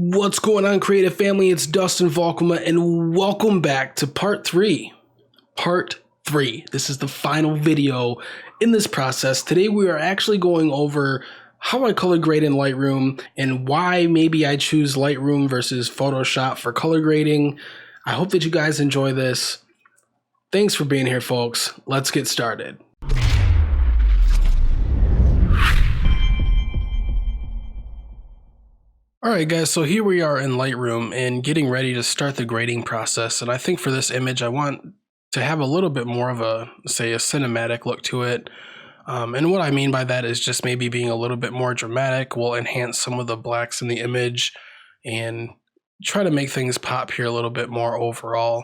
What's going on, creative family? It's Dustin Valkema, and welcome back to part three. This is the final video in this process. Today we are actually going over how I color grade in Lightroom and why maybe I choose Lightroom versus Photoshop for color grading. I hope that you guys enjoy this. Thanks for being here, folks. Let's get started. Alright guys, so here we are in Lightroom and getting ready to start the grading process, and I think for this image I want to have a little bit more of a cinematic look to it. And what I mean by that is just maybe being a little bit more dramatic. We'll enhance some of the blacks in the image and try to make things pop here a little bit more overall.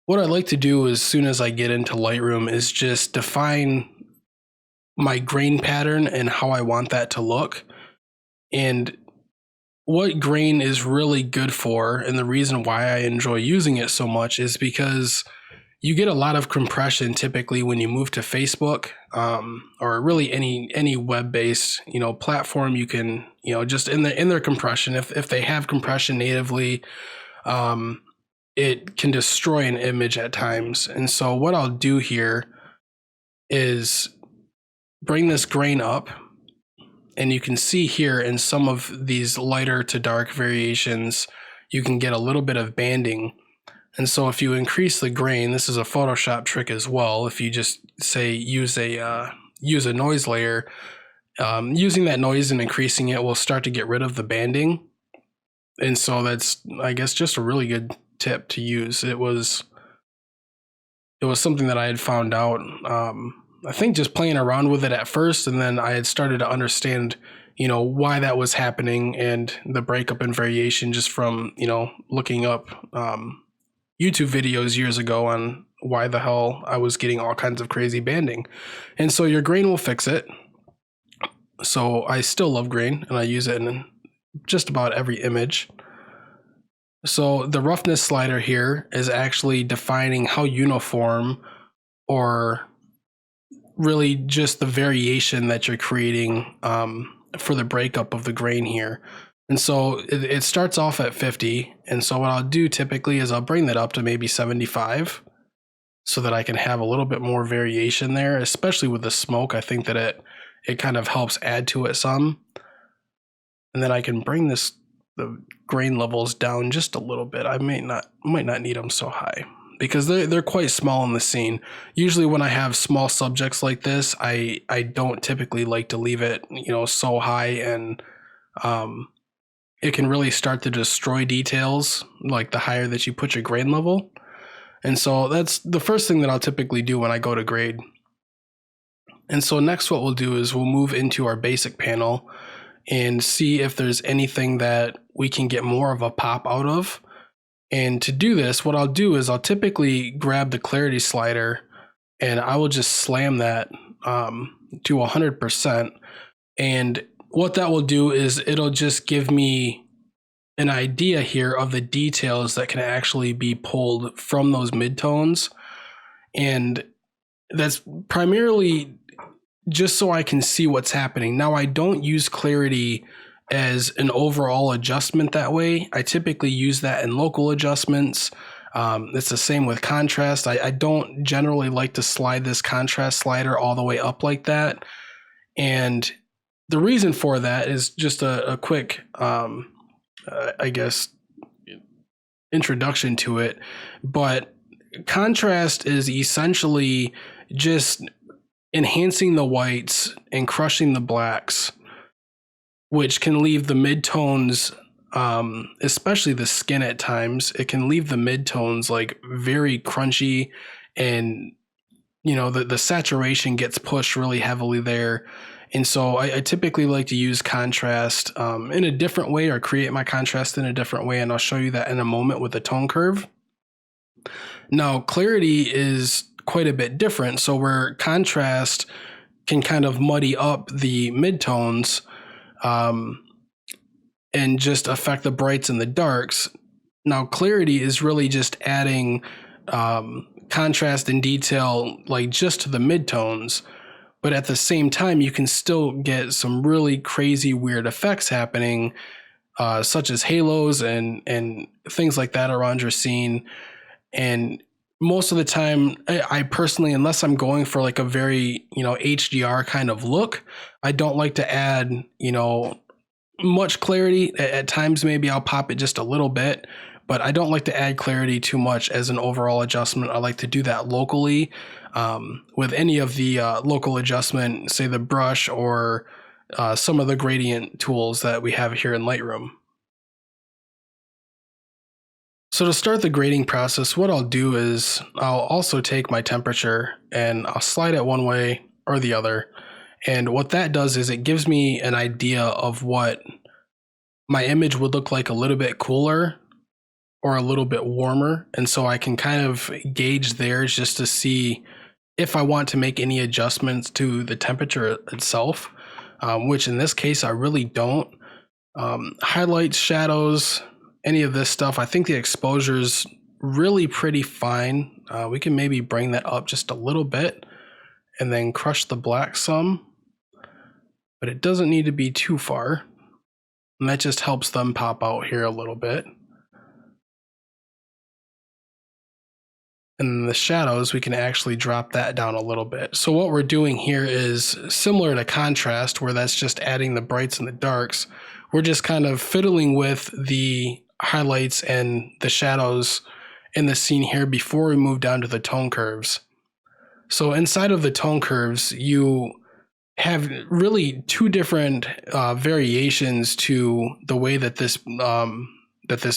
What I'd like to do as soon as I get into Lightroom is just define my grain pattern and how I want that to look. And what grain is really good for, and the reason why I enjoy using it so much, is because you get a lot of compression typically when you move to Facebook, or really any web-based platform. You can just in their compression, if they have compression natively, it can destroy an image at times. And so what I'll do here is bring this grain up. And you can see here in some of these lighter to dark variations, you can get a little bit of banding. And so if you increase the grain, this is a Photoshop trick as well. If you just say use a noise layer, using that noise and increasing it will start to get rid of the banding. And so that's, I guess, just a really good tip to use. It was something that I had found out. I think just playing around with it at first, and then I had started to understand, why that was happening, and the breakup and variation just from, looking up YouTube videos years ago on why the hell I was getting all kinds of crazy banding. And so your grain will fix it. So I still love grain, and I use it in just about every image. So the roughness slider here is actually defining how uniform, or really just the variation that you're creating for the breakup of the grain here. And so it starts off at 50. And so what I'll do typically is I'll bring that up to maybe 75 so that I can have a little bit more variation there, especially with the smoke. I think that it kind of helps add to it some. And then I can bring the grain levels down just a little bit. I might not need them so high, because they're quite small in the scene. Usually when I have small subjects like this, I don't typically like to leave it so high, and it can really start to destroy details, like the higher that you put your grain level. And so that's the first thing that I'll typically do when I go to grade. And so next what we'll do is we'll move into our basic panel and see if there's anything that we can get more of a pop out of. And to do this, what I'll do is I'll typically grab the clarity slider and I will just slam that to 100%. And what that will do is it'll just give me an idea here of the details that can actually be pulled from those midtones. And that's primarily just so I can see what's happening. Now, I don't use clarity as an overall adjustment that way. I typically use that in local adjustments. It's the same with contrast. I don't generally like to slide this contrast slider all the way up like that. And the reason for that is just a quick, I guess, introduction to it. But contrast is essentially just enhancing the whites and crushing the blacks, which can leave the midtones, especially the skin at times, it can leave the midtones like very crunchy, and the saturation gets pushed really heavily there. And so I typically like to use contrast in a different way, or create my contrast in a different way, and I'll show you that in a moment with the tone curve. Now, clarity is quite a bit different. So where contrast can kind of muddy up the midtones, and just affect the brights and the darks. Now, clarity is really just adding contrast and detail, like just to the midtones, but at the same time, you can still get some really crazy, weird effects happening such as halos and things like that around your scene. And most of the time, I personally, unless I'm going for like a very, HDR kind of look, I don't like to add, much clarity. At times, maybe I'll pop it just a little bit, but I don't like to add clarity too much as an overall adjustment. I like to do that locally with any of the local adjustment, say the brush or some of the gradient tools that we have here in Lightroom. So to start the grading process, what I'll do is I'll also take my temperature and I'll slide it one way or the other. And what that does is it gives me an idea of what my image would look like a little bit cooler or a little bit warmer. And so I can kind of gauge there just to see if I want to make any adjustments to the temperature itself, which in this case, I really don't. Highlights, shadows, any of this stuff, I think the exposure is really pretty fine. We can maybe bring that up just a little bit and then crush the black some, but it doesn't need to be too far. And that just helps them pop out here a little bit. And the shadows, we can actually drop that down a little bit. So what we're doing here is similar to contrast, where that's just adding the brights and the darks. We're just kind of fiddling with the highlights and the shadows in the scene here before we move down to the tone curves. So inside of the tone curves, you have really two different variations to the way that this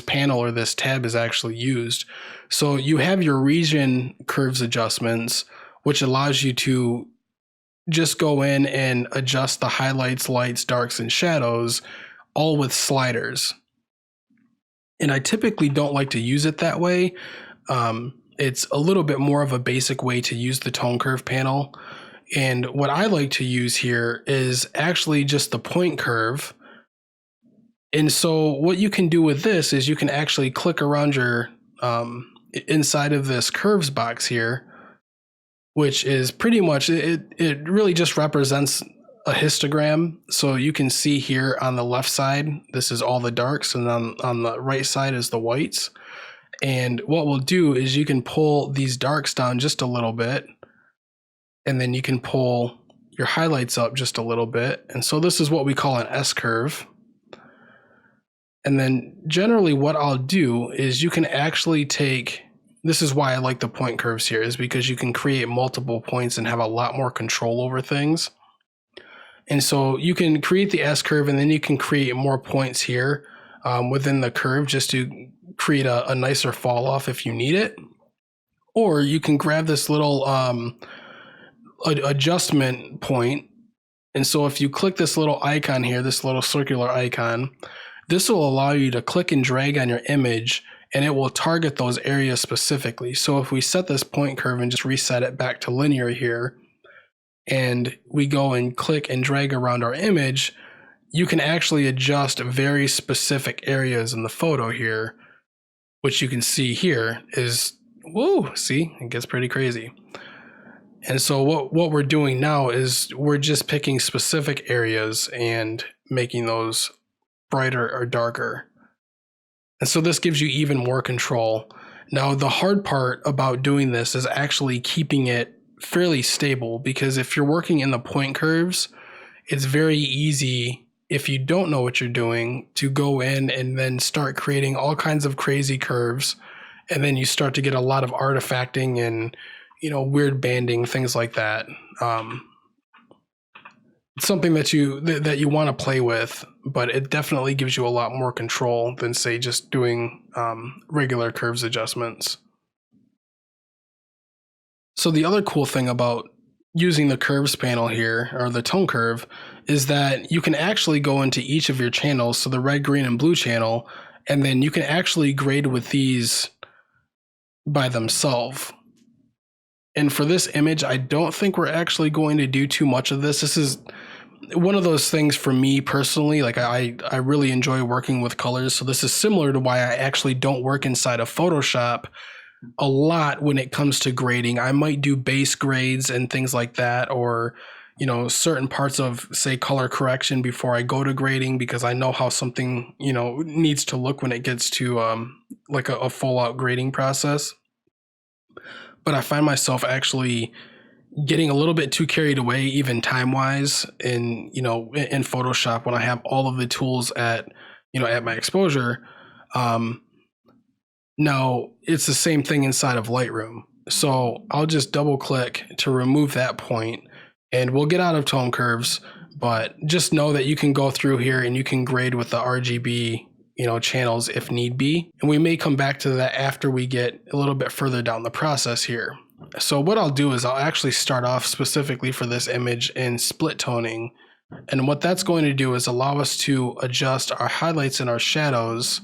panel or this tab is actually used. So you have your region curves adjustments, which allows you to just go in and adjust the highlights, lights, darks, and shadows all with sliders. And I typically don't like to use it that way. It's a little bit more of a basic way to use the tone curve panel. And what I like to use here is actually just the point curve. And so what you can do with this is you can actually click around your inside of this curves box here, which is pretty much, it really just represents a histogram. So you can see here on the left side, this is all the darks, and on the right side is the whites. And what we'll do is you can pull these darks down just a little bit, and then you can pull your highlights up just a little bit. And so this is what we call an S curve. And then generally what I'll do is you can actually take, this is why I like the point curves here, is because you can create multiple points and have a lot more control over things. And so you can create the S curve, and then you can create more points here within the curve just to create a nicer fall off if you need it. Or you can grab this little adjustment point. And so if you click this little icon here, this little circular icon, this will allow you to click and drag on your image, and it will target those areas specifically. So if we set this point curve and just reset it back to linear here, and we go and click and drag around our image, you can actually adjust very specific areas in the photo here, which you can see here is, whoa, see, it gets pretty crazy. And so what we're doing now is we're just picking specific areas and making those brighter or darker. And so this gives you even more control. Now, the hard part about doing this is actually keeping it fairly stable, because if you're working in the point curves, it's very easy, if you don't know what you're doing, to go in and then start creating all kinds of crazy curves. And then you start to get a lot of artifacting and, weird banding, things like that. It's something that you want to play with, but it definitely gives you a lot more control than, say, just doing regular curves adjustments. So the other cool thing about using the curves panel here, or the tone curve, is that you can actually go into each of your channels, so the red, green, and blue channel, and then you can actually grade with these by themselves. And for this image, I don't think we're actually going to do too much of this. This is one of those things for me personally, like I really enjoy working with colors. So this is similar to why I actually don't work inside of Photoshop a lot when it comes to grading. I might do base grades and things like that, or you know, certain parts of, say, color correction before I go to grading, because I know how something, you know, needs to look when it gets to like a full out grading process. But I find myself actually getting a little bit too carried away, even time wise, in, you know, in Photoshop when I have all of the tools at, you know, at my exposure. Now it's the same thing inside of Lightroom. So I'll just double click to remove that point, and we'll get out of tone curves, but just know that you can go through here and you can grade with the RGB, you know, channels if need be. And we may come back to that after we get a little bit further down the process here. So what I'll do is I'll actually start off specifically for this image in split toning. And what that's going to do is allow us to adjust our highlights and our shadows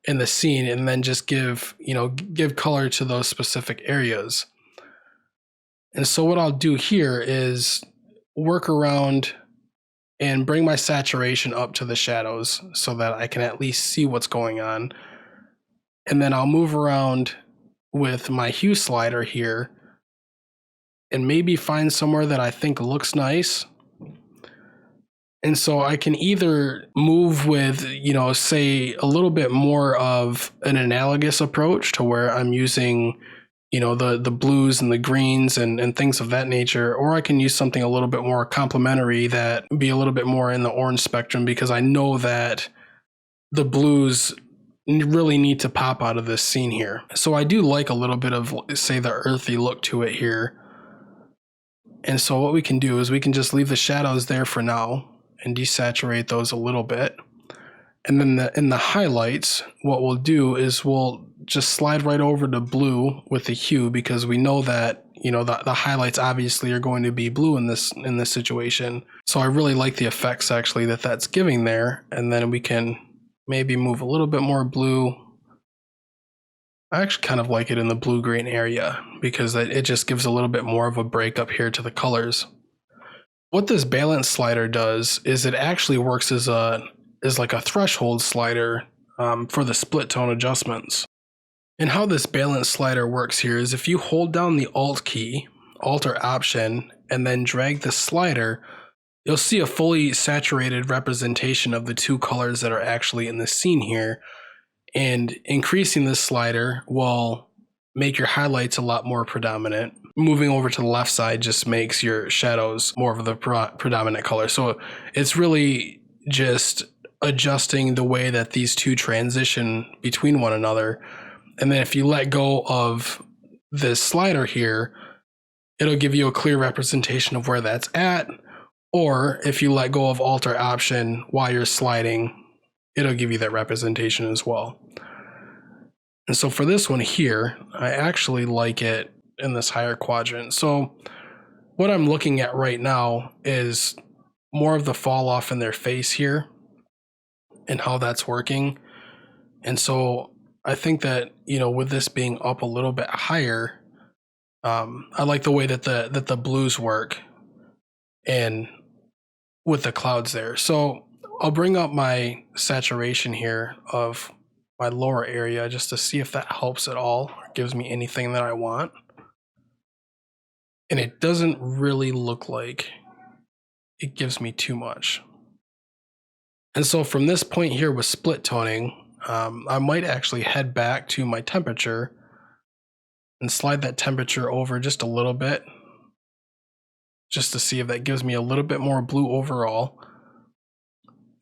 in the scene, and then just give, you know, give color to those specific areas. And so what I'll do here is work around and bring my saturation up to the shadows so that I can at least see what's going on. And then I'll move around with my hue slider here and maybe find somewhere that I think looks nice. And so I can either move with, you know, say a little bit more of an analogous approach to where I'm using, you know, the blues and the greens and things of that nature, or I can use something a little bit more complementary that be a little bit more in the orange spectrum, because I know that the blues really need to pop out of this scene here. So I do like a little bit of, say, the earthy look to it here. And so what we can do is we can just leave the shadows there for now and desaturate those a little bit. And then in the highlights, what we'll do is we'll just slide right over to blue with the hue, because we know that, you know, the highlights obviously are going to be blue in this situation. So I really like the effects actually that's giving there. And then we can maybe move a little bit more blue. I actually kind of like it in the blue-green area because it just gives a little bit more of a break up here to the colors. What this balance slider does is it actually works as like a threshold slider for the split tone adjustments. And how this balance slider works here is if you hold down the Alt key, Alt or Option, and then drag the slider, you'll see a fully saturated representation of the two colors that are actually in the scene here. And increasing this slider will make your highlights a lot more predominant. Moving over to the left side just makes your shadows more of the predominant color. So it's really just adjusting the way that these two transition between one another. And then if you let go of this slider here, it'll give you a clear representation of where that's at. Or if you let go of Alt or Option while you're sliding, it'll give you that representation as well. And so for this one here, I actually like it in this higher quadrant. So what I'm looking at right now is more of the fall off in their face here and how that's working. And so I think that, you know, with this being up a little bit higher, I like the way that the blues work and with the clouds there. So I'll bring up my saturation here of my lower area just to see if that helps at all or gives me anything that I want. And it doesn't really look like it gives me too much. And so from this point here with split toning, I might actually head back to my temperature and slide that temperature over just a little bit, just to see if that gives me a little bit more blue overall.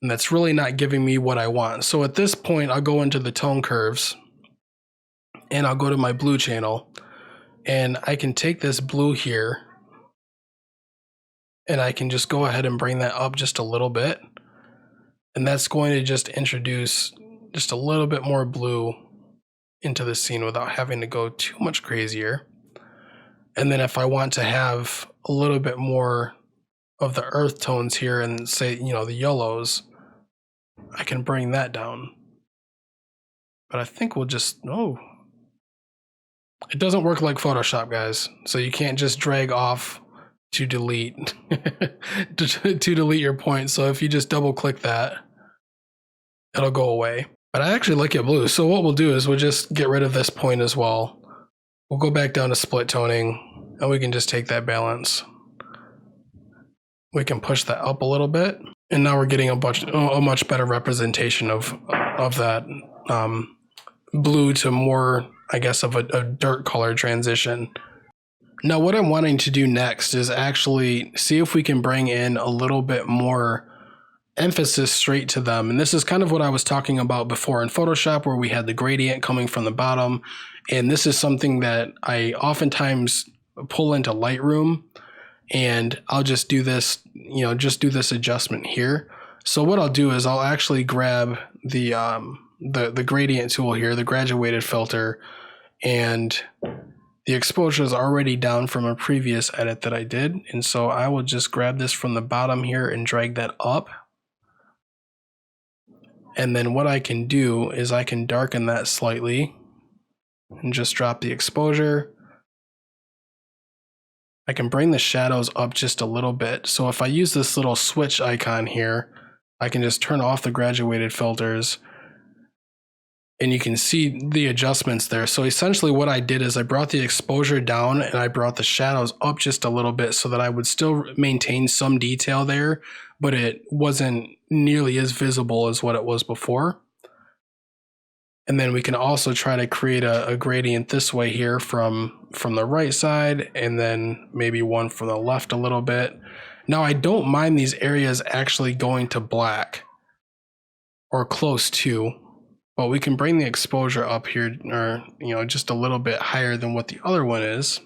And that's really not giving me what I want. So at this point, I'll go into the tone curves and I'll go to my blue channel, and I can take this blue here and I can just go ahead and bring that up just a little bit. And that's going to just introduce just a little bit more blue into the scene without having to go too much crazier. And then if I want to have a little bit more of the earth tones here and say, you know, the yellows, I can bring that down. But I think we'll just, it doesn't work like Photoshop, guys. So you can't just drag off to delete to delete your point. So if you just double click that, it'll go away. But I actually like it blue. So what we'll do is we'll just get rid of this point as well. We'll go back down to split toning and we can just take that balance We can push that up a little bit, and now we're getting a much better representation of that blue to more, I guess, of a dirt color transition. Now what I'm wanting to do next is actually see if we can bring in a little bit more emphasis straight to them. And this is kind of what I was talking about before in Photoshop, where we had the gradient coming from the bottom. And this is something that I oftentimes pull into Lightroom, and I'll just do this, just do this adjustment here. So what I'll do is I'll actually grab the gradient tool here, the graduated filter, and the exposure is already down from a previous edit that I did. And so I will just grab this from the bottom here and drag that up. And then what I can do is I can darken that slightly and just drop the exposure. I can bring the shadows up just a little bit. So if I use this little switch icon here, I can just turn off the graduated filters, and you can see the adjustments there. So essentially what I did is I brought the exposure down and I brought the shadows up just a little bit so that I would still maintain some detail there, but it wasn't nearly as visible as what it was before. And then we can also try to create a gradient this way here from the right side, and then maybe one from the left a little bit. Now I don't mind these areas actually going to black or close to, but we can bring the exposure up here, or just a little bit higher than what the other one is.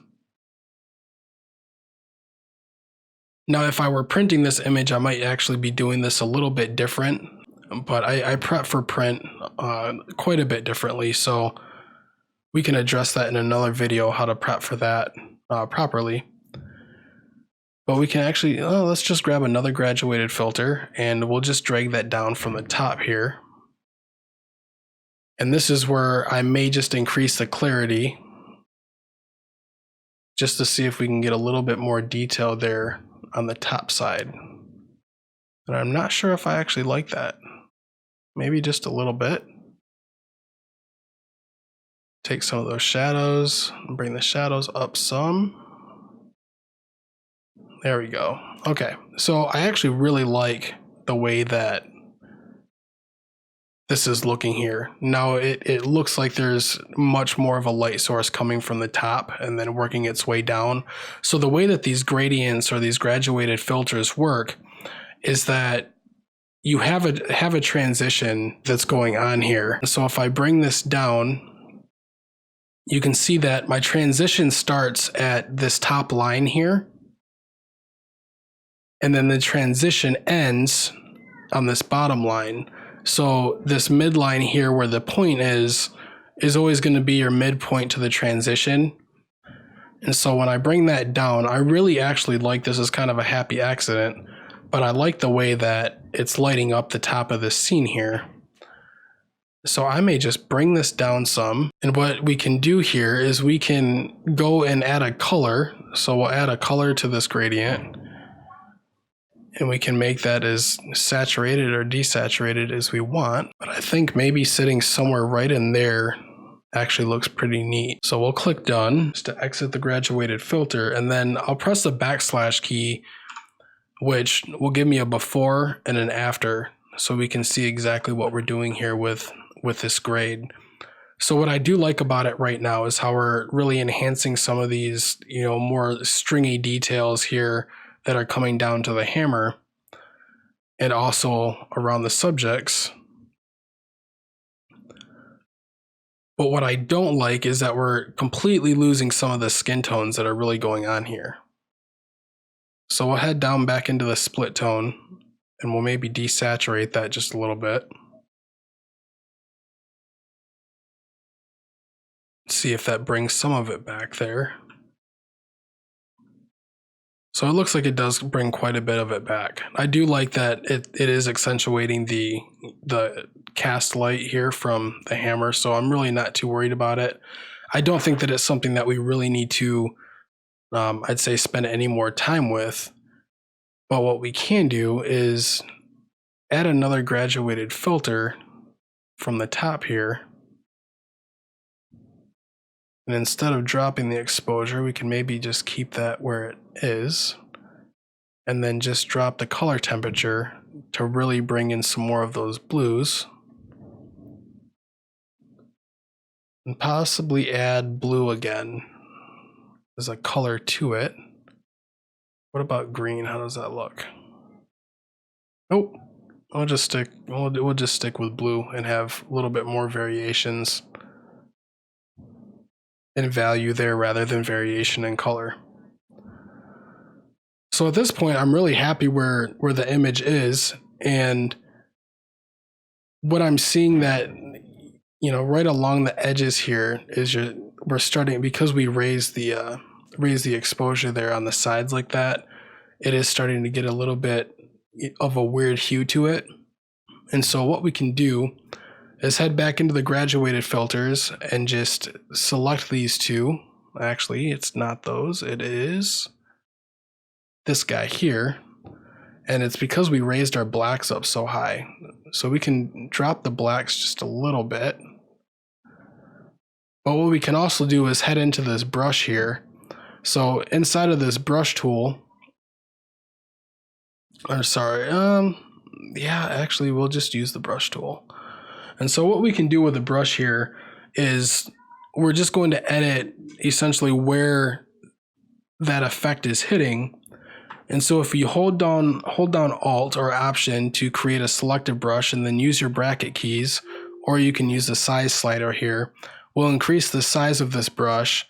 Now if I were printing this image, I might actually be doing this a little bit different, but I prep for print quite a bit differently, so we can address that in another video, how to prep for that properly. But we can actually, let's just grab another graduated filter, and we'll just drag that down from the top here. And this is where I may just increase the clarity just to see if we can get a little bit more detail there on the top side. And I'm not sure if I actually like that. Maybe just a little bit. Take some of those shadows and bring the shadows up some. There we go. Okay, so I actually really like the way that this is looking here. Now it looks like there's much more of a light source coming from the top and then working its way down. So the way that these gradients or these graduated filters work is that you have a transition that's going on here. So if I bring this down, you can see that my transition starts at this top line here, and then the transition ends on this bottom line. So this midline here where the point is always going to be your midpoint to the transition. And so when I bring that down, I really actually like this as kind of a happy accident, but I like the way that it's lighting up the top of this scene here. So I may just bring this down some. And what we can do here is we can go and add a color. So we'll add a color to this gradient, and we can make that as saturated or desaturated as we want. But I think maybe sitting somewhere right in there actually looks pretty neat. So we'll click done just to exit the graduated filter, and then I'll press the backslash key, which will give me a before and an after, so we can see exactly what we're doing here with this grade. So what I do like about it right now is how we're really enhancing some of these, more stringy details here that are coming down to the hammer and also around the subjects. But what I don't like is that we're completely losing some of the skin tones that are really going on here. So we'll head down back into the split tone, and we'll maybe desaturate that just a little bit. See if that brings some of it back there. So it looks like it does bring quite a bit of it back. I do like that it is accentuating the cast light here from the hammer, so I'm really not too worried about it. I don't think that it's something that we really need to, I'd say, spend any more time with. But what we can do is add another graduated filter from the top here. And instead of dropping the exposure, we can maybe just keep that where it is. and then just drop the color temperature to really bring in some more of those blues. And possibly add blue again as a color to it. What about green? How does that look? Oh, we'll just stick with blue and have a little bit more variations in value there rather than variation in color. So at this point, I'm really happy where the image is, and what I'm seeing that, you know, right along the edges here is we're starting, because we raised the exposure there on the sides like that, it is starting to get a little bit of a weird hue to it. And so what we can do is head back into the graduated filters and just select these two. Actually, it's not those, it is this guy here. And it's because we raised our blacks up so high. So we can drop the blacks just a little bit. But what we can also do is head into this brush here. So inside of this brush tool, or sorry, yeah, actually we'll just use the brush tool. And so what we can do with the brush here is we're just going to edit essentially where that effect is hitting. And so if you hold down Alt or Option to create a selective brush and then use your bracket keys, or you can use the size slider here, we'll increase the size of this brush,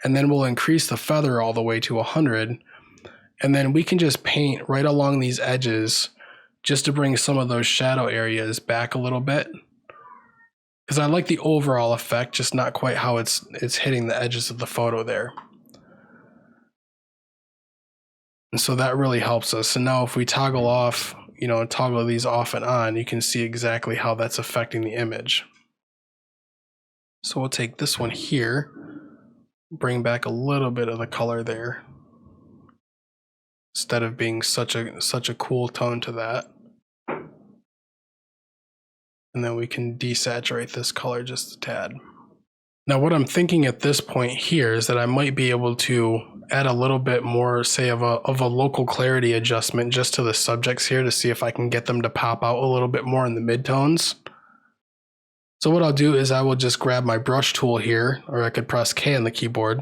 and then we'll increase the feather all the way to 100. And then we can just paint right along these edges just to bring some of those shadow areas back a little bit. Because I like the overall effect, just not quite how it's hitting the edges of the photo there. And so that really helps us. And now if we toggle off, you know, toggle these off and on, you can see exactly how that's affecting the image. So we'll take this one here, bring back a little bit of the color there, instead of being such a cool tone to that. And then we can desaturate this color just a tad. Now what I'm thinking at this point here is that I might be able to add a little bit more, say, of a local clarity adjustment just to the subjects here to see if I can get them to pop out a little bit more in the midtones. So what I'll do is I will just grab my brush tool here, or I could press K on the keyboard,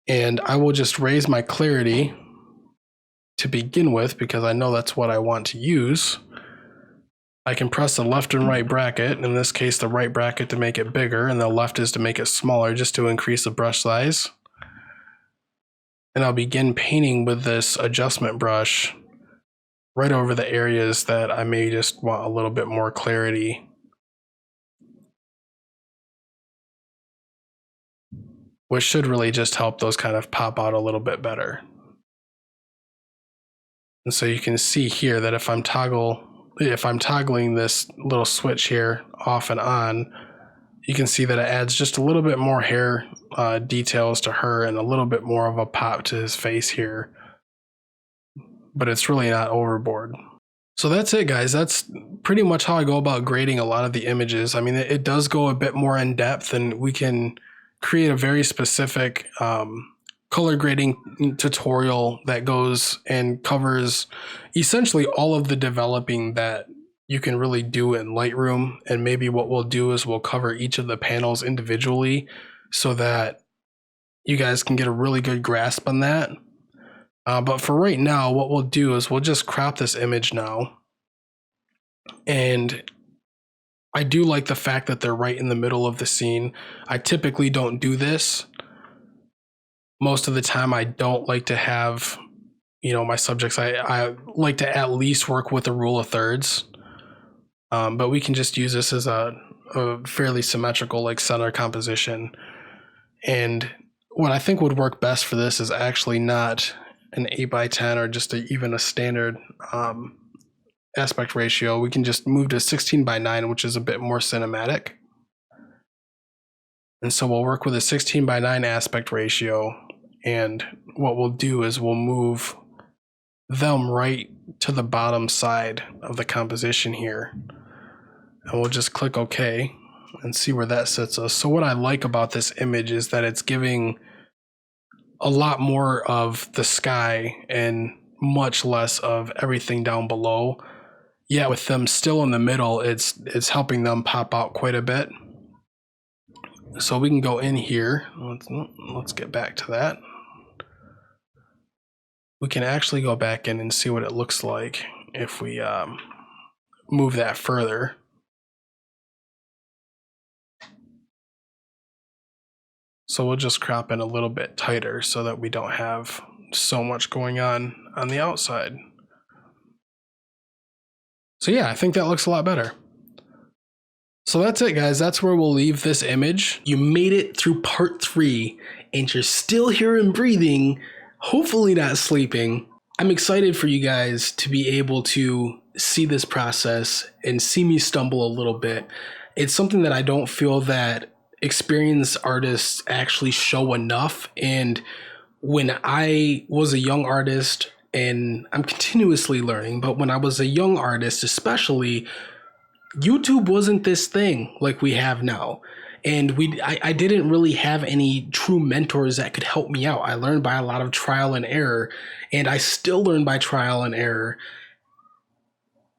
and I will just raise my clarity to begin with because I know that's what I want to use. I can press the left and right bracket, in this case the right bracket to make it bigger and the left is to make it smaller just to increase the brush size. And I'll begin painting with this adjustment brush right over the areas that I may just want a little bit more clarity. Which should really just help those kind of pop out a little bit better. And so you can see here that if I'm toggling this little switch here off and on, you can see that it adds just a little bit more hair details to her and a little bit more of a pop to his face here. But it's really not overboard. So that's it, guys. That's pretty much how I go about grading a lot of the images. I mean, it does go a bit more in depth, and we can create a very specific color grading tutorial that goes and covers essentially all of the developing that you can really do in Lightroom. And maybe what we'll do is we'll cover each of the panels individually so that you guys can get a really good grasp on that. But for right now, what we'll do is we'll just crop this image now. And I do like the fact that they're right in the middle of the scene. I typically don't do this. Most of the time I don't like to have, you know, my subjects, I like to at least work with a rule of thirds. But we can just use this as a fairly symmetrical, like, center composition. And what I think would work best for this is actually not an 8:10 or just even a standard aspect ratio. We can just move to 16:9, which is a bit more cinematic. And so we'll work with a 16:9 aspect ratio, and what we'll do is we'll move them right to the bottom side of the composition here. And we'll just click OK and see where that sets us. So what I like about this image is that it's giving a lot more of the sky and much less of everything down below. Yeah, with them still in the middle, it's helping them pop out quite a bit. So we can go in here. Let's get back to that. We can actually go back in and see what it looks like if we move that further. So we'll just crop in a little bit tighter so that we don't have so much going on the outside. So yeah, I think that looks a lot better. So that's it, guys. That's where we'll leave this image. You made it through part 3 and you're still here and breathing, hopefully not sleeping. I'm excited for you guys to be able to see this process and see me stumble a little bit. It's something that I don't feel that experienced artists actually show enough. And when I was a young artist, and I'm continuously learning, but when I was a young artist especially, YouTube wasn't this thing like we have now. And I didn't really have any true mentors that could help me out. I learned by a lot of trial and error, and I still learn by trial and error.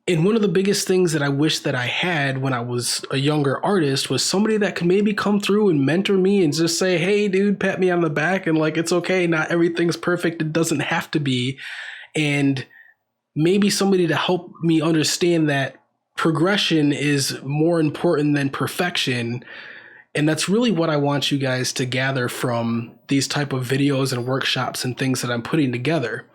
And one of the biggest things that I wish that I had when I was a younger artist was somebody that could maybe come through and mentor me and just say, hey, dude, pat me on the back and like, it's okay. Not everything's perfect. It doesn't have to be. And maybe somebody to help me understand that progression is more important than perfection. And that's really what I want you guys to gather from these type of videos and workshops and things that I'm putting together.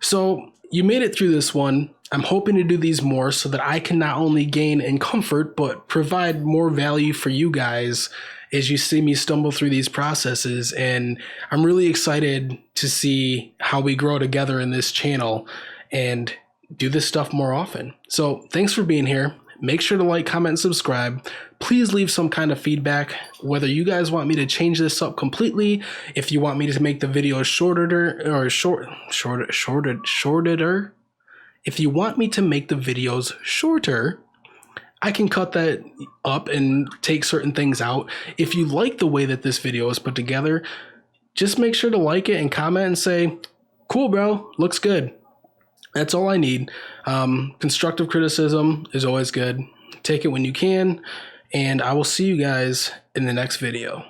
So you made it through this one. I'm hoping to do these more so that I can not only gain in comfort, but provide more value for you guys as you see me stumble through these processes. And I'm really excited to see how we grow together in this channel and do this stuff more often. So thanks for being here. Make sure to like, comment, and subscribe. Please leave some kind of feedback, whether you guys want me to change this up completely, if you want me to make the video shorter or shorter. If you want me to make the videos shorter, I can cut that up and take certain things out. If you like the way that this video is put together, just make sure to like it and comment and say, cool, bro, looks good. That's all I need. Constructive criticism is always good. Take it when you can, and I will see you guys in the next video.